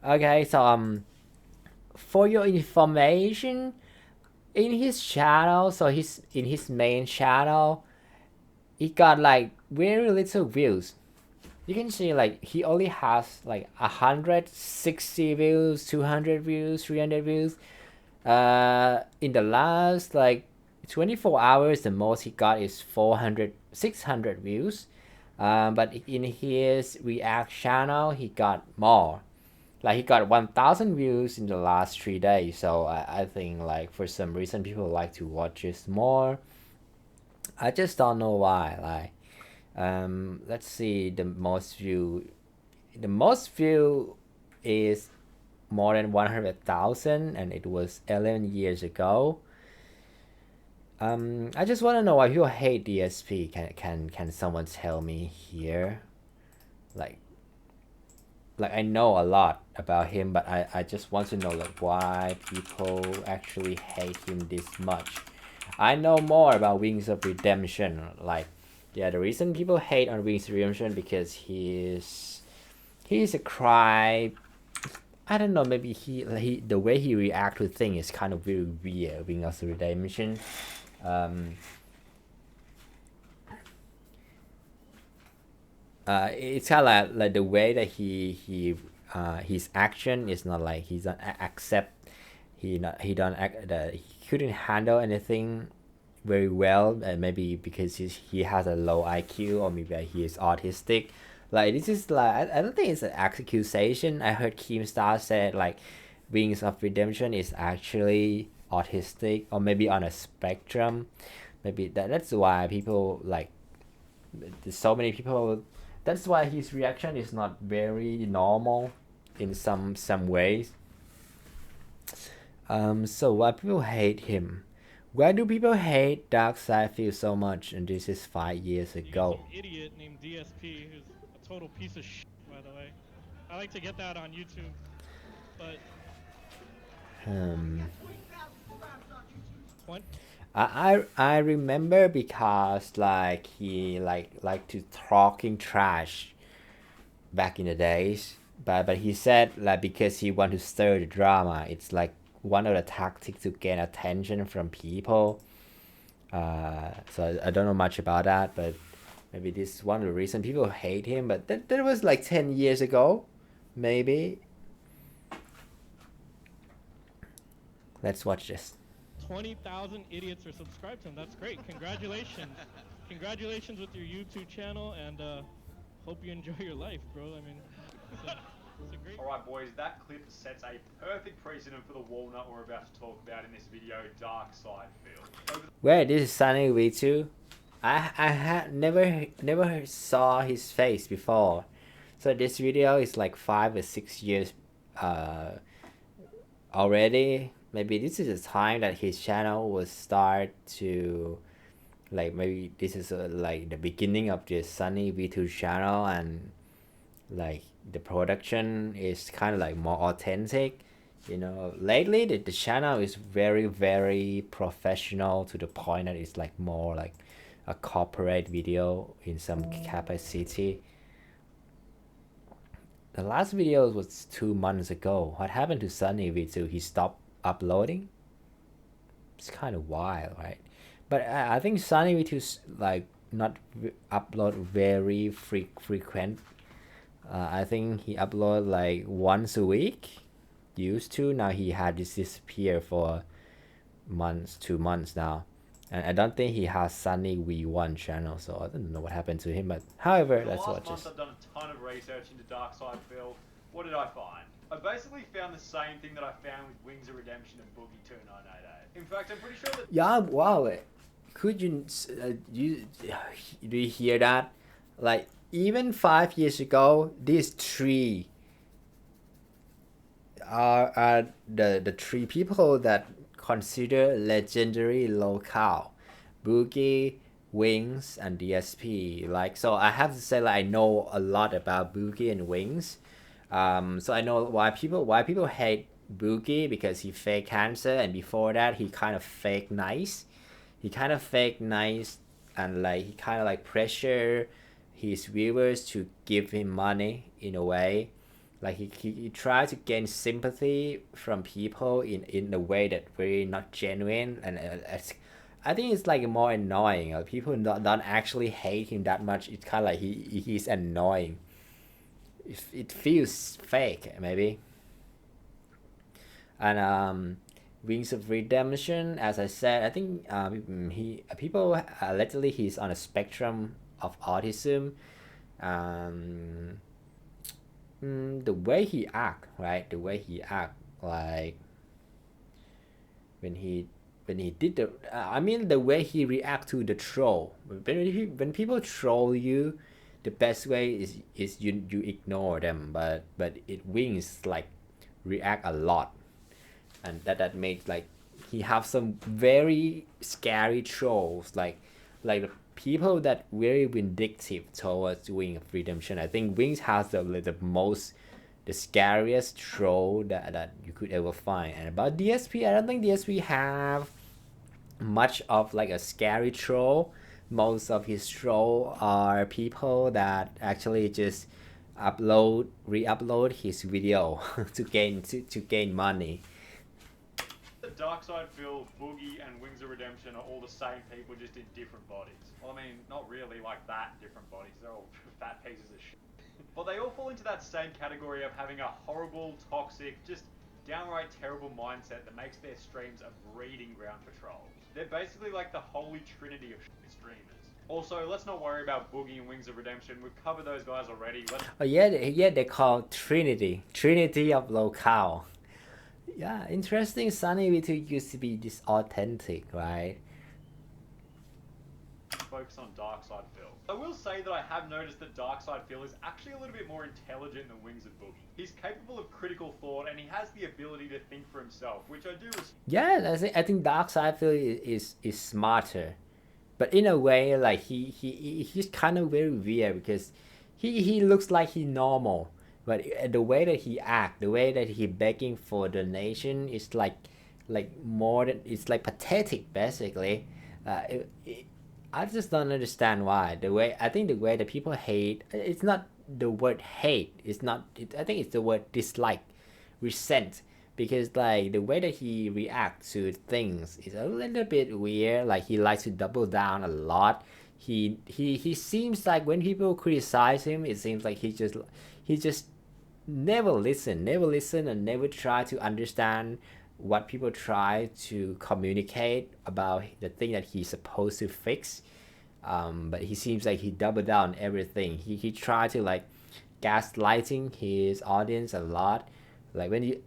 Okay, so for your information, in his channel, so his in his main channel, he got like very little views. You can see like he only has like 160 views, 200 views, 300 views. In the last like 24 hours, the most he got is 400, 600 views. But in his React channel, he got more. Like he got 1,000 views in the last 3 days. So I think like for some reason people like to watch this more. I just don't know why. Let's see the most view. The most view is more than 100,000, and it was 11 years ago. I just want to know why people hate DSP. Can someone tell me here? Like like I know a lot about him, but I just want to know like why people actually hate him this much. I know more about Wings of Redemption. Like, yeah, the reason people hate on Wings of Redemption because he's a cry. I don't know. Maybe he the way he react to things is kind of very weird. Wings of Redemption. Um, it's kind of like the way that his action is not like he's not accept he don't act he couldn't handle anything very well, and maybe because he has a low IQ, or maybe he is autistic. Like this is like I don't think it's an accusation. I heard Keemstar said like Wings of Redemption is actually autistic or maybe on a spectrum. Maybe that's why people like there's so many people. That's why his reaction is not very normal in some ways. So why people hate him? Why do people hate DarkSydePhil so much? And this is 5 years You got ago. some idiot named DSP who's a total piece of shit, by the way. I like to get that on YouTube, but Um, 20. I remember because like he like to talking trash back in the days, but he said like because he want to stir the drama, it's like one of the tactics to gain attention from people. So I don't know much about that, but maybe this is one of the reasons people hate him. But that was like 10 years ago, maybe. Let's watch this. 20,000 idiots are subscribed to him. That's great. Congratulations. Congratulations with your YouTube channel, and hope you enjoy your life, bro. I mean, it's a great. Alright boys, that clip sets a perfect precedent for the walnut we're about to talk about in this video, DarkSydePhil. Where this is Sunny V2. I had never saw his face before, so this video is like 5 or 6 years already. Maybe this is the time that his channel will start to like maybe this is like the beginning of the Sunny V2 channel, and like the production is kind of like more authentic. Lately the channel is very professional to the point that it's like more like a corporate video in some capacity. The last video was 2 months ago. What happened to Sunny V2? He stopped uploading. It's kind of wild, right? But I think Sunny V2's like not upload very frequent. I think he upload like once a week. Used to. Now he had this disappear for months, 2 months now. And I don't think he has Sunny V1 channel, so I don't know what happened to him. But however, For the let's last watch month this. I've done a ton of research into DarkSydePhil. What did I find? I basically found the same thing that I found with Wings of Redemption and Boogie 2988. In fact, I'm pretty sure that... Yeah, wow. Could do you hear that? Like even 5 years ago, these three are the three people that consider legendary local: Boogie, Wings, and DSP. Like, so I have to say like I know a lot about Boogie and Wings. So I know why people hate Boogie, because he fake cancer, and before that he kind of fake nice. He kind of fake nice, and like he kind of like pressure his viewers to give him money in a way. Like he tried to gain sympathy from people in a way that very not genuine, and I think it's like more annoying. People don't actually hate him that much. It's kind of like he's annoying. It feels fake maybe. And Wings of Redemption, as I said, I think he people allegedly he's on a spectrum of autism. Um, the way he act, right? The way he act, like when he did the, I mean the way he react to the troll. When people troll you, the best way is you ignore them. But it Wings like react a lot, and that makes like he have some very scary trolls like people that very vindictive towards Wing of Redemption. I think Wings has the scariest troll that you could ever find. And about DSP, I don't think DSP have much of like a scary troll. Most of his troll are people that actually just re-upload his video to gain money. DarkSydePhil, Boogie, and Wings of Redemption are all the same people, just in different bodies. Well, I mean, not really like that different bodies. They're all fat pieces of shit. But they all fall into that same category of having a horrible, toxic, just downright terrible mindset that makes their streams a breeding ground for trolls. They're basically like the holy trinity of streamers. Also, let's not worry about Boogie and Wings of Redemption. We've covered those guys already. Oh yeah, they call Trinity of Locale. Yeah, interesting. Sunny V2 used to be this authentic, right? Focus on DarkSydePhil. I will say that I have noticed that DarkSydePhil is actually a little bit more intelligent than Wings of Boogie. He's capable of critical thought, and he has the ability to think for himself, which I do respect. Yeah, I think DarkSydePhil is smarter, but in a way, like he's kind of very weird because he looks like he's normal, but the way that he act, the way that he begging for donation is like more than, it's like pathetic basically. I just don't understand why. I think the way that people hate, it's not the word hate. It's not. I think it's the word dislike, resent, because like the way that he reacts to things is a little bit weird. Like he likes to double down a lot. He seems like when people criticize him, it seems like he just never listen, and never try to understand what people try to communicate about the thing that he's supposed to fix. But he seems like he doubled down everything. He tried to like gaslighting his audience a lot. Like when you,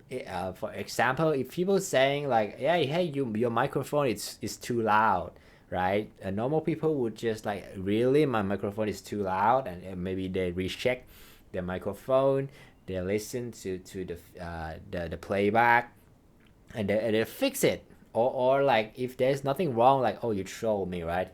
for example, if people saying like, yeah, hey, your microphone is too loud, right? Normal people would just like, really, my microphone is too loud, and maybe they recheck their microphone, they listen to the playback, and they fix it. Or like if there's nothing wrong, like, oh, you troll me, right?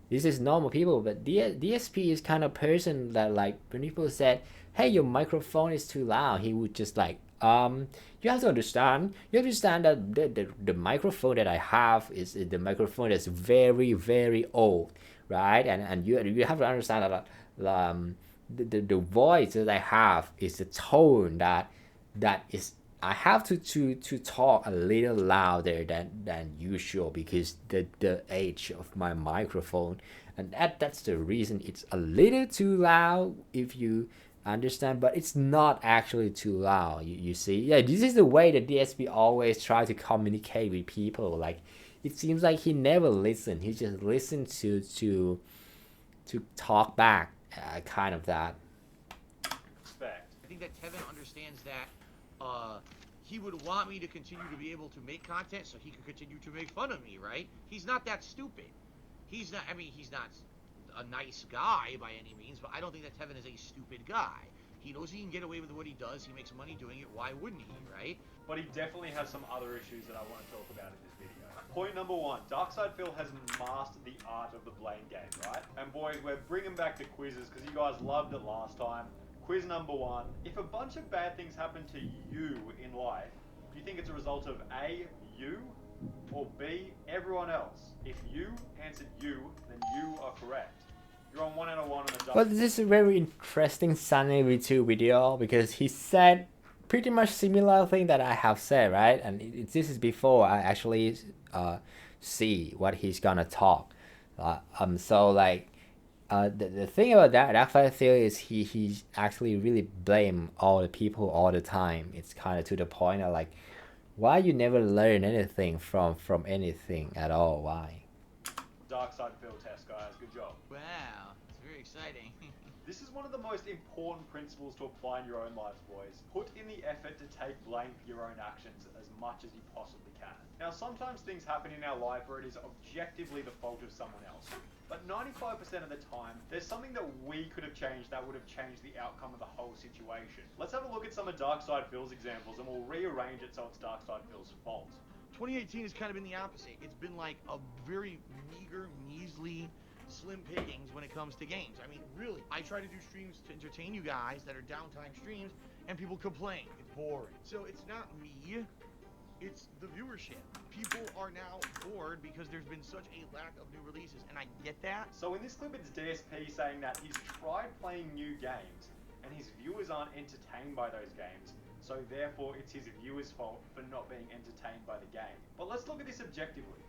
This is normal people. But DSP is kind of person that like when people said, hey, your microphone is too loud, he would just like, you have to understand that the microphone that I have is the microphone that's very, very old, right? And you have to understand that the voice that I have is the tone that is, I have to talk a little louder than usual because the age of my microphone, and that's the reason it's a little too loud, if you understand. But it's not actually too loud. You see, yeah, this is the way that DSP always try to communicate with people. Like it seems like he never listened. He just listened to talk back, kind of that. I think that Tevin understands that he would want me to continue to be able to make content so he could continue to make fun of me, right? He's not that stupid. He's not, I mean, he's not a nice guy by any means, but I don't think that Tevin is a stupid guy. He knows he can get away with what he does. He makes money doing it. Why wouldn't he, right? But he definitely has some other issues that I want to talk about in this video. Point number one, DarkSydePhil has mastered the art of the blame game, right? And boys, we're bringing back the quizzes because you guys loved it last time. Quiz number one, if a bunch of bad things happen to you in life, do you think it's a result of A, you, or B, everyone else? If you answered you, then you are correct. You're on 1 out of 1 on the Well, this is a very interesting Sunny V2 video because he said pretty much similar thing that I have said, right? And this is before I actually see what he's gonna talk. So like the thing about that DarkSydePhil is he actually really blame all the people all the time. It's kind of to the point of like, why you never learn anything from anything at all? Why? DarkSydePhil test, guys. Good job. Wow, it's very exciting. This is one of the most important principles to apply in your own lives, boys. Put in the effort to take blame for your own actions as much as you possibly can. Now, sometimes things happen in our life where it is objectively the fault of someone else. But 95% of the time, there's something that we could have changed that would have changed the outcome of the whole situation. Let's have a look at some of DarkSydePhil's examples and we'll rearrange it so it's DarkSydePhil's fault. 2018 has kind of been the opposite. It's been like a very meager, measly, slim pickings when it comes to games. I mean, really, I try to do streams to entertain you guys that are downtime streams, and people complain. It's boring. So it's not me, it's the viewership. People are now bored because there's been such a lack of new releases, and I get that. So in this clip, it's DSP saying that he's tried playing new games, and his viewers aren't entertained by those games. So therefore, it's his viewers' fault for not being entertained by the game. But let's look at this objectively.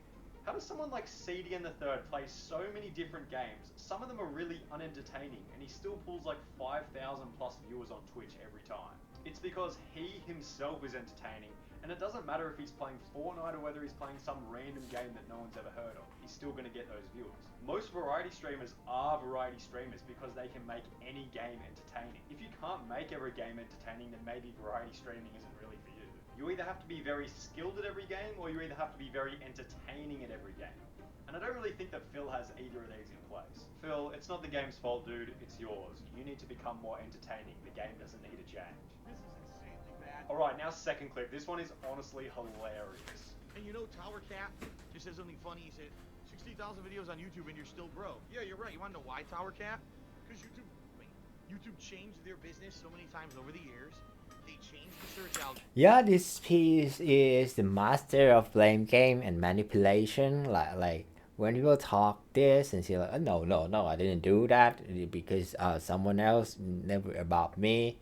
How does someone like CD and the Third play so many different games? Some of them are really unentertaining, and he still pulls like 5,000 plus viewers on Twitch every time. It's because he himself is entertaining, and it doesn't matter if he's playing Fortnite or whether he's playing some random game that no one's ever heard of. He's still going to get those viewers. Most variety streamers are variety streamers because they can make any game entertaining. If you can't make every game entertaining, then maybe variety streaming isn't really for you. You either have to be very skilled at every game, or you either have to be very entertaining at every game. And I don't really think that Phil has either of these in place. Phil, it's not the game's fault, dude, it's yours. You need to become more entertaining. The game doesn't need a change. This is insanely bad. Alright, now second clip. This one is honestly hilarious. And you know, Tower Cat just said something funny. He said, 60,000 videos on YouTube and you're still broke. Yeah, you're right. You want to know why, Tower Cat? Because YouTube changed their business so many times over the years. They changed the search algorithm. Yeah, this piece is the master of blame game and manipulation. Like when people talk this and say like, oh, no, I didn't do that because someone else, never about me.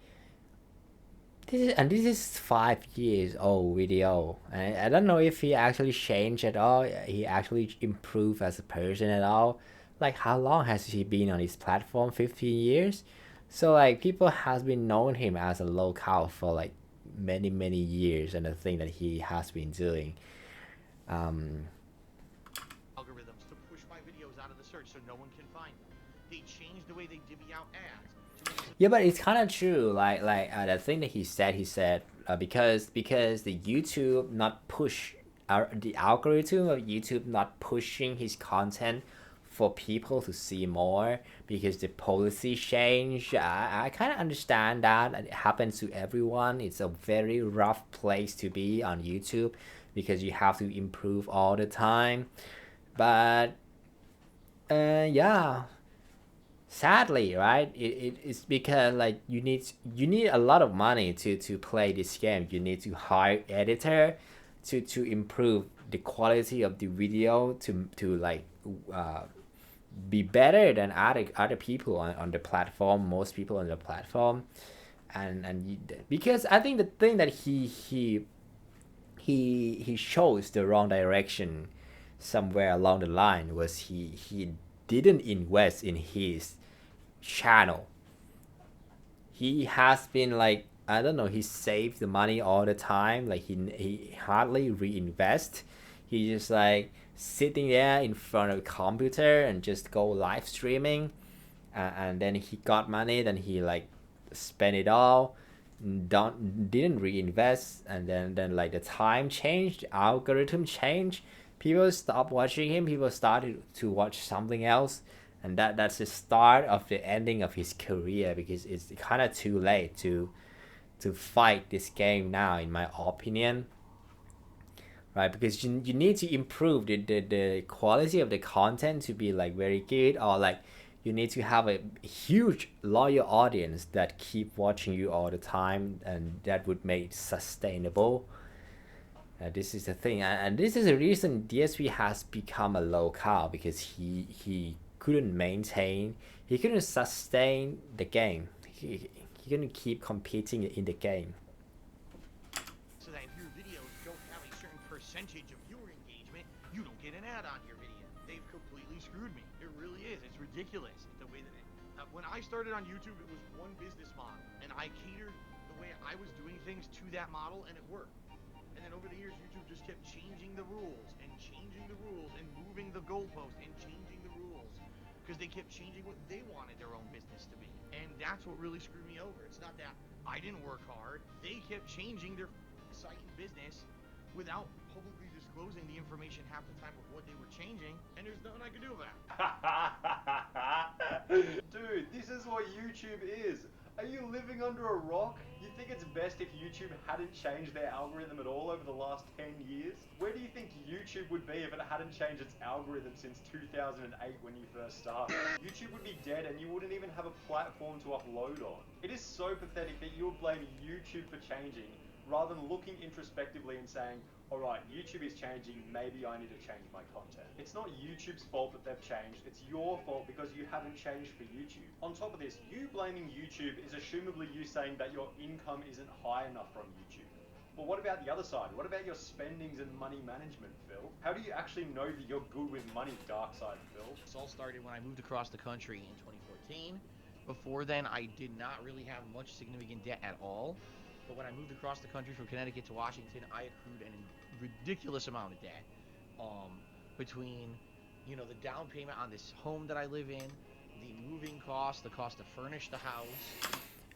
This is 5 years old video, and I don't know if he actually changed at all. He actually improved as a person at all. Like, how long has he been on this platform? 15 years. So like, people has been knowing him as a local for like many years, and the thing that he has been doing. Algorithms to push my videos out of the search so no one can find them. They changed the way they divvy out ads. Yeah, but it's kind of true. Like the thing that he said because the YouTube not push the algorithm of YouTube not pushing his content for people to see more because the policy change. I kind of understand that it happens to everyone. It's a very rough place to be on YouTube because you have to improve all the time. But yeah. Sadly, right? It's because like you need a lot of money to play this game. You need to hire editor to improve the quality of the video to like be better than other people on the platform. Most people on the platform, because I think the thing that he shows the wrong direction somewhere along the line was he didn't invest in his channel. He has been like, I don't know, he saved the money all the time. Like he hardly reinvest. He just like sitting there in front of a computer and just go live streaming, and then he got money, then he like spent it all, didn't reinvest, and then like the time changed, the algorithm changed, people stopped watching him, people started to watch something else. And that's the start of the ending of his career, because it's kind of too late to fight this game now, in my opinion. Right, because you need to improve the quality of the content to be like very good, or like you need to have a huge loyal audience that keep watching you all the time, and that would make it sustainable. This is the thing, and this is the reason DSP has become a local, because he couldn't maintain, he couldn't sustain the game. He couldn't keep competing in the game. So that if your videos don't have a certain percentage of viewer engagement, you don't get an ad on your video. They've completely screwed me. It really is. It's ridiculous the way that when I started on YouTube, it was one business model, and I catered the way I was doing things to that model, and it worked. And then over the years, YouTube just kept changing the rules and moving the goalpost and changing the rules because they kept changing what they wanted their own business to be. And that's what really screwed me over. It's not that I didn't work hard. They kept changing their site and business without publicly disclosing the information half the time of what they were changing, and there's nothing I could do about it. Dude, this is what YouTube is. Are you living under a rock? You think it's best if YouTube hadn't changed their algorithm at all over the last 10 years? Where do you think YouTube would be if it hadn't changed its algorithm since 2008 when you first started? YouTube would be dead and you wouldn't even have a platform to upload on. It is so pathetic that you would blame YouTube for changing rather than looking introspectively and saying, alright, YouTube is changing, maybe I need to change my content. It's not YouTube's fault that they've changed, it's your fault because you haven't changed for YouTube. On top of this, you blaming YouTube is assumably you saying that your income isn't high enough from YouTube. But what about the other side? What about your spendings and money management, Phil? How do you actually know that you're good with money, DarkSydePhil? This all started when I moved across the country in 2014. Before then, I did not really have much significant debt at all. But when I moved across the country from Connecticut to Washington, I accrued a ridiculous amount of debt. Between, you know, the down payment on this home that I live in, the moving cost, the cost to furnish the house.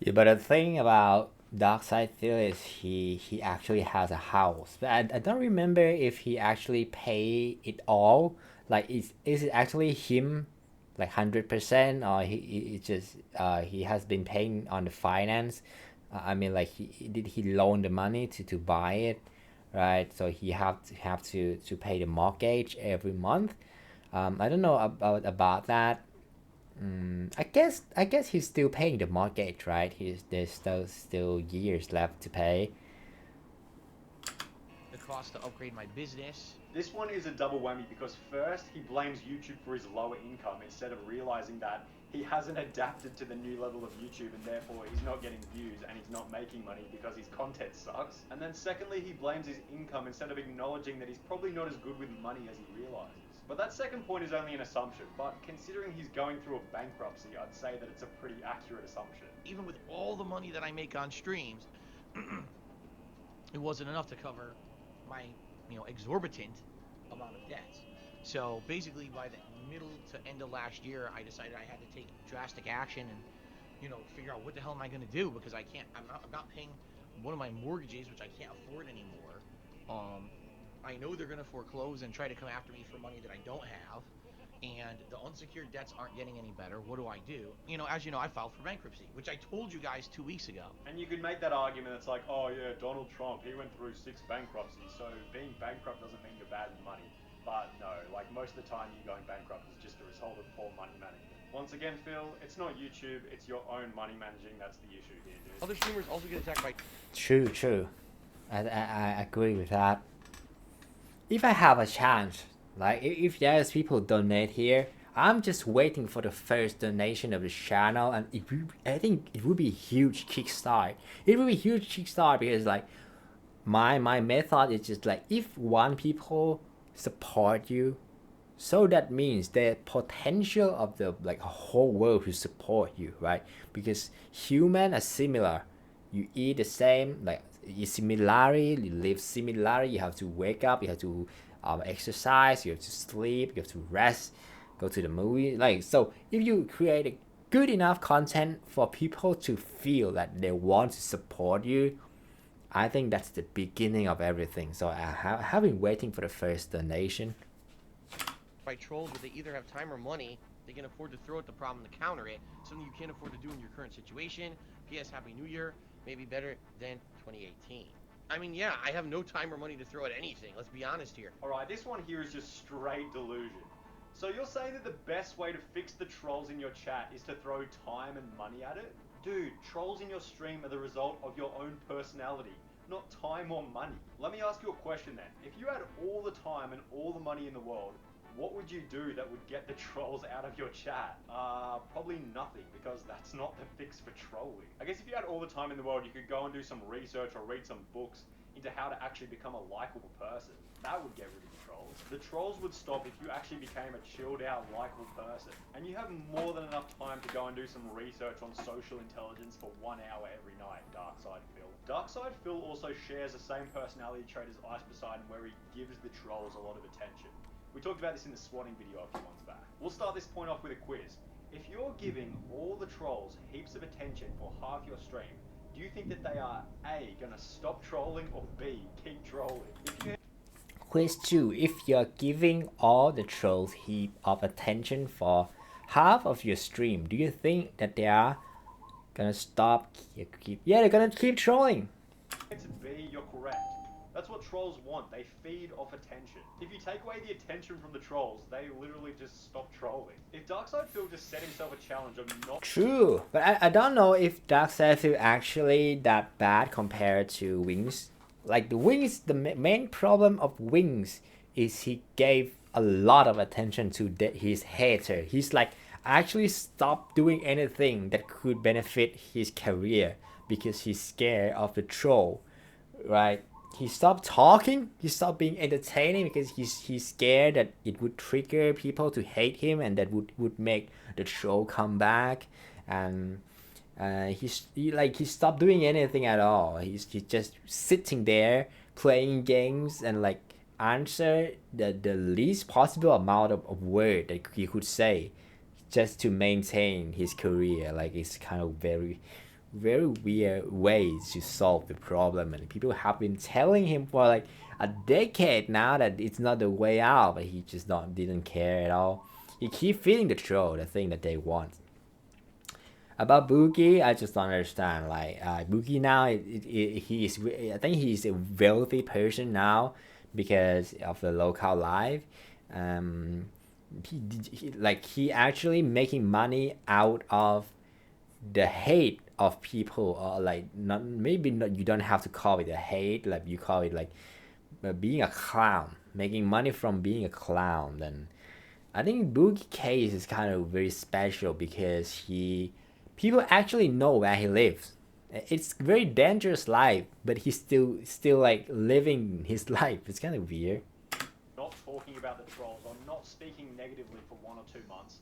Yeah, but the thing about DarkSydePhil is he actually has a house. But I don't remember if he actually pay it all. Like, is it actually him, like 100%, or he just he has been paying on the finance? I mean, like, did he loan the money to buy it, right? So he have to pay the mortgage every month. I don't know about that. I guess he's still paying the mortgage, right? There's still years left to pay. The cost to upgrade my business. This one is a double whammy because first he blames YouTube for his lower income instead of realizing that he hasn't adapted to the new level of YouTube and therefore he's not getting views and he's not making money because his content sucks. And then secondly, he blames his income instead of acknowledging that he's probably not as good with money as he realizes. But that second point is only an assumption, but considering he's going through a bankruptcy, I'd say that it's a pretty accurate assumption. Even with all the money that I make on streams, it wasn't enough to cover my, exorbitant amount of debts. So basically by the middle to end of last year, I decided I had to take drastic action and, figure out what the hell am I going to do, because I'm not paying one of my mortgages, which I can't afford anymore. I know they're going to foreclose and try to come after me for money that I don't have, and the unsecured debts aren't getting any better. What do? As you know, I filed for bankruptcy, which I told you guys 2 weeks ago. And you could make that argument that's like, oh yeah, Donald Trump, he went through 6 bankruptcies, so being bankrupt doesn't mean you're bad with money. But no, like most of the time you going bankrupt is just a result of poor money management. Once again, Phil, it's not YouTube, it's your own money managing that's the issue here, dude. Other streamers also get attacked by... True. I agree with that. If I have a chance, like if there's people donate here, I'm just waiting for the first donation of the channel, and I think it would be a huge kickstart. It would be a huge kickstart because like my method is just like, if one people support you, so that means the potential of the whole world to support you, right? Because humans are similar. You eat the same, like you similarly, you live similarly. You have to wake up, you have to exercise, you have to sleep, you have to rest, go to the movie. Like, so if you create a good enough content for people to feel that they want to support you, I think that's the beginning of everything. So I have been waiting for the first donation. By trolls, but they either have time or money, they can afford to throw at the problem to counter it, something you can't afford to do in your current situation. P.S. Happy New Year, maybe better than 2018. I mean, yeah, I have no time or money to throw at anything, let's be honest here. Alright, this one here is just straight delusion. So you're saying that the best way to fix the trolls in your chat is to throw time and money at it? Dude, trolls in your stream are the result of your own personality, not time or money. Let me ask you a question then. If you had all the time and all the money in the world, What would you do that would get the trolls out of your chat? Probably nothing, because that's not the fix for trolling. I guess if you had all the time in the world, you could go and do some research or read some books into how to actually become a likable person. That would get rid of the trolls. The trolls would stop if you actually became a chilled out, likable person. And you have more than enough time to go and do some research on social intelligence for 1 hour every night, DarkSydePhil. DarkSydePhil also shares the same personality trait as Ice Poseidon, where he gives the trolls a lot of attention. We talked about this in the swatting video a few months back. We'll start this point off with a quiz. If you're giving all the trolls heaps of attention for half your stream, do you think that they are A, gonna stop trolling, or B, keep trolling? Quiz 2. If you're giving all the trolls heap of attention for half of your stream, do you think that they are gonna stop yeah, they're gonna keep trolling? Answer B, you're correct. That's what trolls want. They feed off attention. If you take away the attention from the trolls, they literally just stop trolling. If DarkSydePhil just set himself a challenge of not... True, but I don't know if DarkSydePhil actually that bad compared to Wings. Like the Wings, the main problem of Wings is he gave a lot of attention to his hater. He's like actually stopped doing anything that could benefit his career because he's scared of the troll, right? He stopped talking, he stopped being entertaining because he's scared that it would trigger people to hate him and that would make the troll come back. And he stopped doing anything at all. He's just sitting there playing games and like answer the least possible amount of word that he could say just to maintain his career. Like it's kind of very weird ways to solve the problem, and people have been telling him for like a decade now that it's not the way out, but he just didn't care at all. He keep feeding the troll the thing that they want. About Boogie, I just don't understand. Like Boogie now, I think he's a wealthy person now because of the local live. He actually making money out of the hate of people, or like you don't have to call it a hate, like you call it like being a clown, making money from being a clown. Then I think Boogie case is kind of very special because people actually know where he lives. It's very dangerous life, but he's still like living his life. It's kind of weird. Not talking about the trolls or not speaking negatively for 1 or 2 months,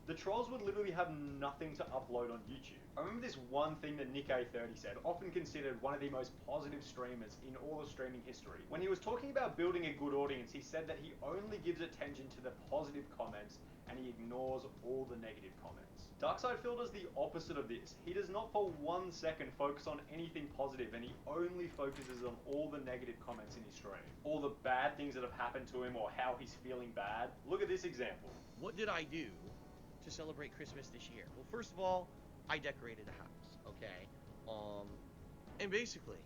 the trolls would literally have nothing to upload on YouTube. I remember this one thing that Nick A30 said, often considered one of the most positive streamers in all of streaming history. When he was talking about building a good audience, he said that he only gives attention to the positive comments and he ignores all the negative comments. DarkSydePhil does the opposite of this. He does not for 1 second focus on anything positive, and he only focuses on all the negative comments in his stream. All the bad things that have happened to him or how he's feeling bad. Look at this example. What did I do to celebrate Christmas this year? Well, first of all, I decorated the house, okay? And basically,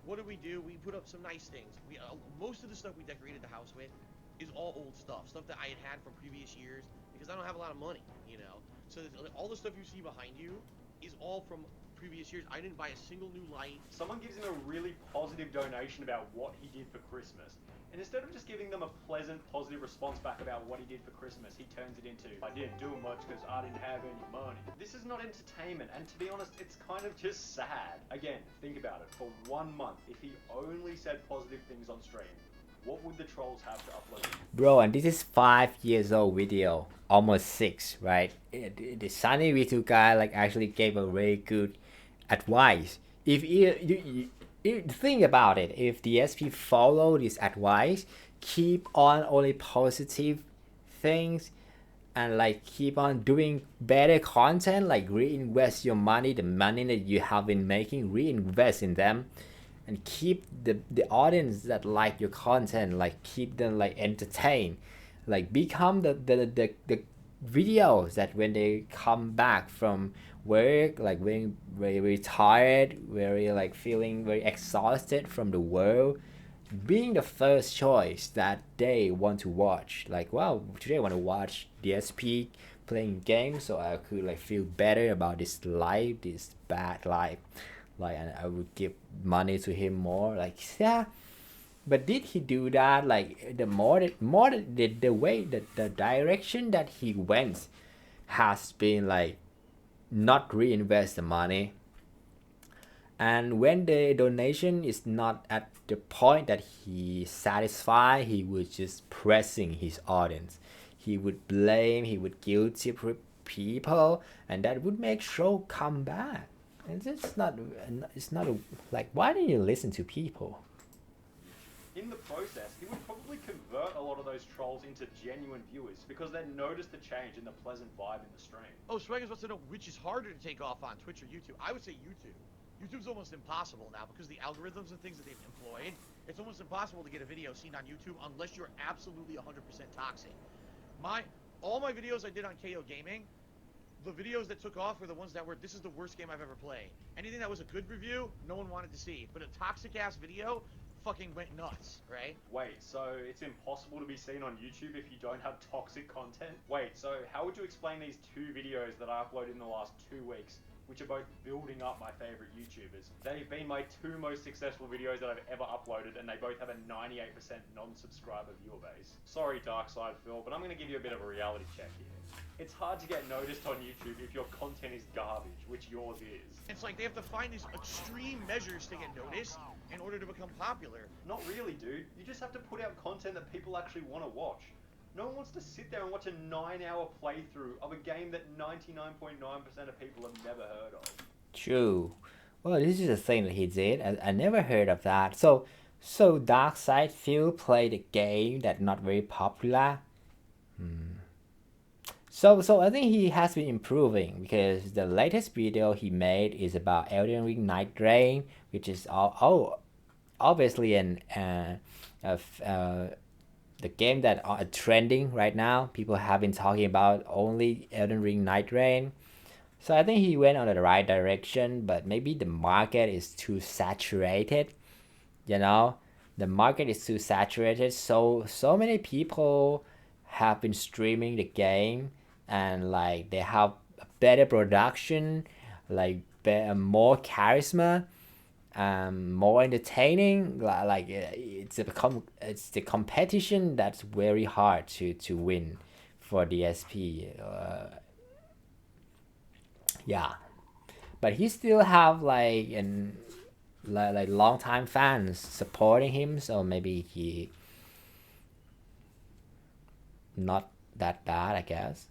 what did we do? We put up some nice things. Most of the stuff we decorated the house with is all old stuff that I had from previous years because I don't have a lot of money, you know? So all the stuff you see behind you is all from previous years. I didn't buy a single new light. Someone gives him a really positive donation about what he did for Christmas. And instead of just giving them a pleasant, positive response back about what he did for Christmas, he turns it into, I didn't do much because I didn't have any money. This is not entertainment, and to be honest, it's kind of just sad. Again, think about it. For 1 month, if he only said positive things on stream, what would the trolls have to upload? Bro, and this is 5 years old video, almost 6, right? The Sunny V2 guy like actually gave a very good advice. If you think about it, if the DSP follow this advice, keep on only positive things and like keep on doing better content, like reinvest your money, the money that you have been making, reinvest in them, and keep the audience that like your content, like keep them like entertained, like become the videos that when they come back from work, like very very tired, very like feeling very exhausted from the world, being the first choice that they want to watch. Like, wow, today I want to watch DSP playing games so I could like feel better about this life, this bad life, like, and I would give money to him more. Like, yeah, But did he do that? Like the way that the direction that he went has been like not reinvest the money. And when the donation is not at the point that he satisfied, he was just pressing his audience. He would blame, he would guilty people, and that would make show come back. And it's not like, why didn't you listen to people? In the process, he would probably convert a lot of those trolls into genuine viewers because they noticed the change in the pleasant vibe in the stream. Oh, Swaggers wants to know which is harder to take off on Twitch or YouTube. I would say YouTube. YouTube's almost impossible now because the algorithms and things that they've employed. It's almost impossible to get a video seen on YouTube unless you're absolutely 100% toxic. All my videos I did on KO Gaming, the videos that took off were the ones that were, this is the worst game I've ever played. Anything that was a good review, no one wanted to see. But a toxic ass video fucking went nuts, right? Wait, so it's impossible to be seen on YouTube if you don't have toxic content? Wait, so how would you explain these 2 videos that I uploaded in the last 2 weeks, which are both building up my favorite YouTubers? They've been my 2 most successful videos that I've ever uploaded, and they both have a 98% non-subscriber viewer base. Sorry, DarkSydePhil, but I'm going to give you a bit of a reality check here. It's hard to get noticed on YouTube if your content is garbage, which yours is. It's like they have to find these extreme measures to get noticed in order to become popular. Not really, dude. You just have to put out content that people actually want to watch. No one wants to sit there and watch a 9-hour playthrough of a game that 99.9% of people have never heard of. True. Well, this is a thing that he did. I never heard of that. So DarkSydePhil played a game that not very popular. So I think he has been improving because the latest video he made is about Elden Ring Night Rain, which is obviously the game that are trending right now. People have been talking about only Elden Ring Night Rain. So I think he went on the right direction, but maybe the market is too saturated. You know, the market is too saturated. So many people have been streaming the game, and like they have a better production, like more charisma, more entertaining. Like it's the competition that's very hard to win for DSP. Yeah, but he still have like long time fans supporting him, so maybe he not that bad, I guess.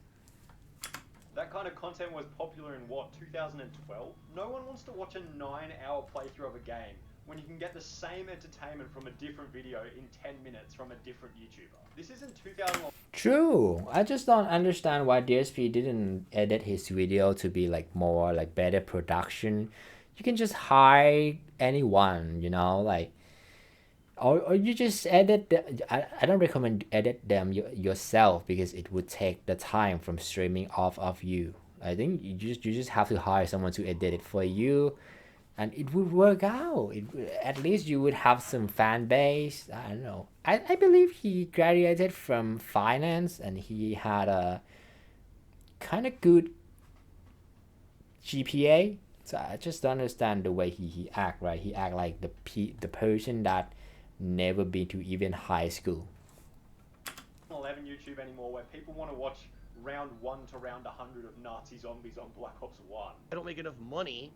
That kind of content was popular in what, 2012? No one wants to watch a 9-hour playthrough of a game when you can get the same entertainment from a different video in 10 minutes from a different YouTuber. This isn't 2000. True. I just don't understand why DSP didn't edit his video to be like more like better production. You can just hire anyone, you know, like, or you just edit I don't recommend edit them yourself because it would take the time from streaming off of you. I think you just have to hire someone to edit it for you, and it would work out. At least you would have some fan base. I don't know. I believe he graduated from finance and he had a kind of good GPA. So I just don't understand the way he act, right? He act like the person that never been to even high school. 11 YouTube anymore where people want to watch round 1 to round 100 of Nazi zombies on Black Ops 1. I don't make enough money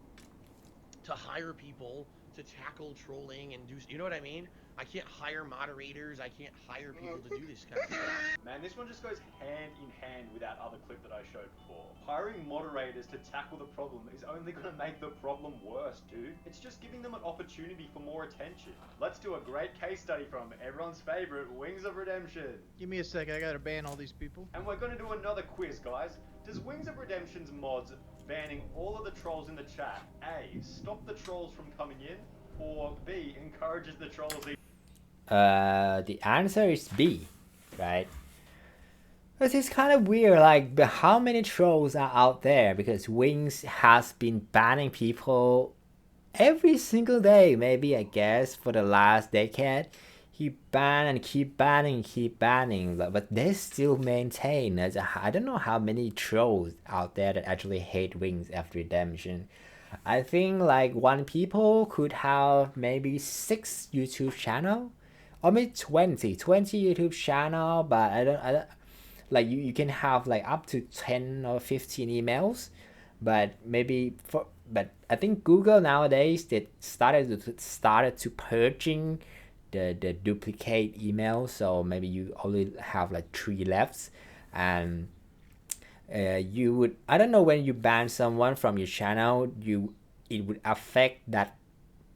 to hire people to tackle trolling and do, you know what I mean? I can't hire moderators, I can't hire people to do this kind of stuff. Man, this one just goes hand in hand with that other clip that I showed before. Hiring moderators to tackle the problem is only going to make the problem worse, dude. It's just giving them an opportunity for more attention. Let's do a great case study from everyone's favorite, Wings of Redemption. Give me a second, I gotta ban all these people. And we're going to do another quiz, guys. Does Wings of Redemption's mods banning all of the trolls in the chat A, stop the trolls from coming in, or B, encourages the trolls even? The answer is B, right? This is kind of weird, like how many trolls are out there, because Wings has been banning people every single day, maybe I guess for the last decade. He banned and keep banning, but they still maintain. I don't know how many trolls out there that actually hate Wings of Redemption. I think like one people could have maybe 6 YouTube channel or maybe 20 YouTube channel, but I don't like you can have like up to 10 or 15 emails, but I think Google nowadays they started to purging the duplicate emails, so maybe you only have like 3 left, and you would, I don't know, when you ban someone from your channel, it would affect that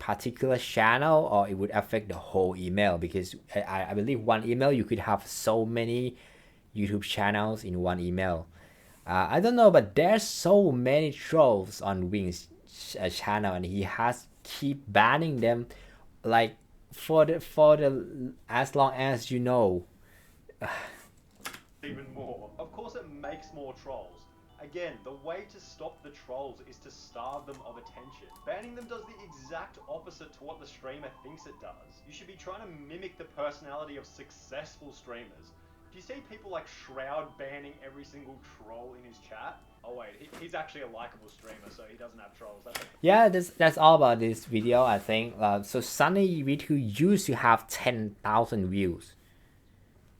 particular channel or it would affect the whole email, because I believe one email you could have so many YouTube channels in one email. I don't know, but there's so many trolls on Wing's channel, and he has keep banning them like for the as long as you know. Even more. Of course it makes more trolls. Again, the way to stop the trolls is to starve them of attention. Banning them does the exact opposite to what the streamer thinks it does. You should be trying to mimic the personality of successful streamers. Do you see people like Shroud banning every single troll in his chat? Oh wait, he's actually a likable streamer, so he doesn't have trolls. Yeah, that's all about this video, I think. So Sunny V2 used to have 10,000 views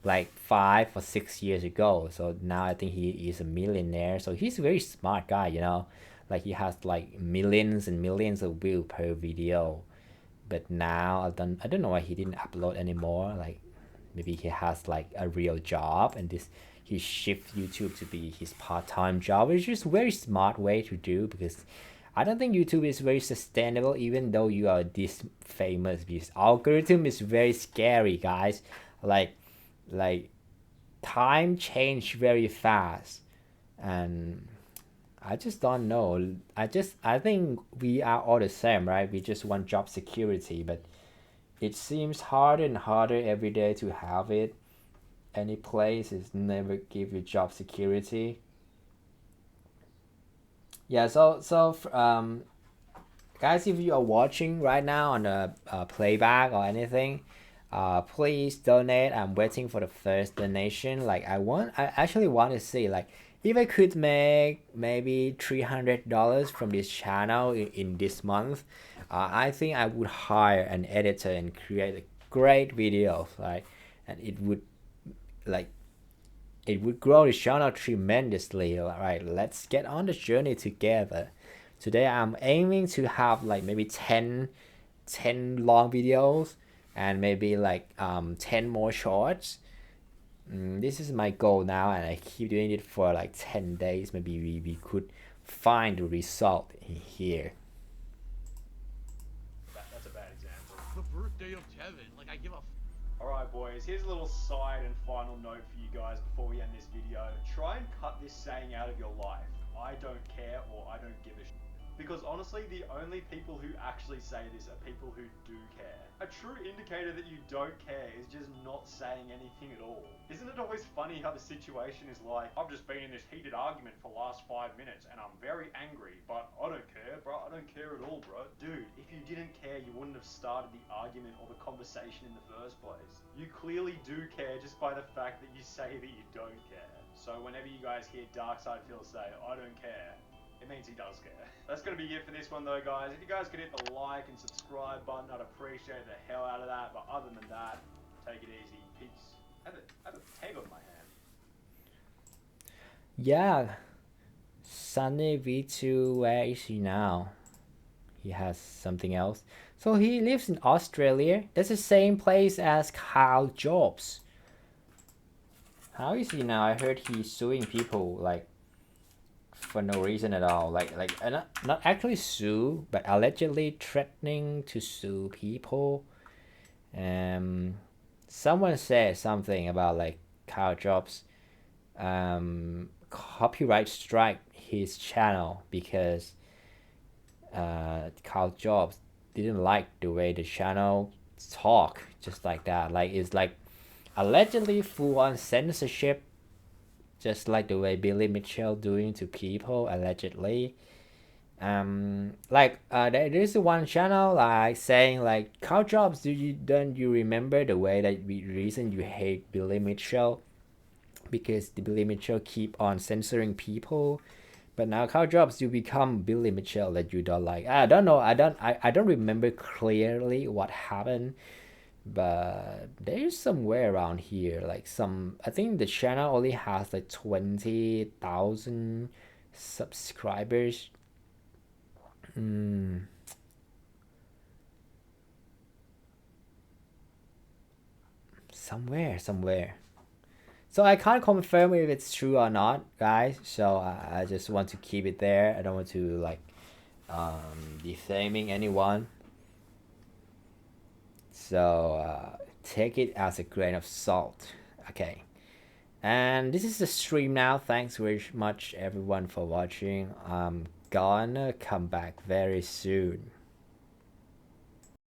like 5 or 6 years ago. So now I think he is a millionaire. So he's a very smart guy, you know. Like he has like millions and millions of views per video. But now I don't know why he didn't upload anymore. Like maybe he has like a real job and he shift YouTube to be his part-time job, which is a very smart way to do, because I don't think YouTube is very sustainable even though you are this famous, because algorithm is very scary, guys. Like time change very fast, and I just don't know. I think we are all the same, right? We just want job security, but it seems harder and harder every day to have it. Any place is never give you job security. Yeah, so guys, if you are watching right now on a playback or anything, please donate. I'm waiting for the first donation. Like I actually want to see, like, if I could make maybe $300 from this channel in this month, I think I would hire an editor and create a great video, right? And it would grow the channel tremendously. Right, let's get on the journey together. Today I'm aiming to have like maybe 10 long videos and maybe like 10 more shorts. This is my goal now, and I keep doing it for like 10 days. Maybe we could find the result in here. That's a bad example. The birthday of Tevin. Like, I give a Alright boys, here's a little side and final note for you guys before we end this video. Try and cut this saying out of your life. I don't care, or I don't give a shit. Because honestly, the only people who actually say this are people who do care. A true indicator that you don't care is just not saying anything at all. Isn't it always funny how the situation is like, I've just been in this heated argument for the last 5 minutes and I'm very angry, but I don't care, bro. I don't care at all, bro. Dude, if you didn't care, you wouldn't have started the argument or the conversation in the first place. You clearly do care just by the fact that you say that you don't care. So whenever you guys hear DarkSydePhil say, I don't care, it means he does care. That's going to be it for this one though, guys. If you guys could hit the like and subscribe button, I'd appreciate the hell out of that. But other than that, take it easy. Peace. I have a tag on my hand. Yeah. Sunny V2, where is he now? He has something else. So he lives in Australia. That's the same place as Kyle Jobs. How is he now? I heard he's suing people like for no reason at all. Like not actually sue, but allegedly threatening to sue people. Someone said something about like Kyle Jobs copyright strike his channel because Kyle Jobs didn't like the way the channel talk, just like that. Like it's like allegedly full on censorship, just like the way Billy Mitchell doing to people allegedly. There's one channel like saying like, Kyle Jobs, don't you remember the way that reason you hate Billy Mitchell? Because the Billy Mitchell keep on censoring people. But now Kyle Jobs, you become Billy Mitchell that you don't like. I don't know. I don't remember clearly what happened. but there's somewhere around here, like some, I think the channel only has like 20,000 subscribers. Somewhere. So I can't confirm if it's true or not, guys. So I just want to keep it there. I don't want to like defaming anyone. So take it as a grain of salt. Okay. And this is the stream now. Thanks very much everyone for watching. I'm gonna come back very soon.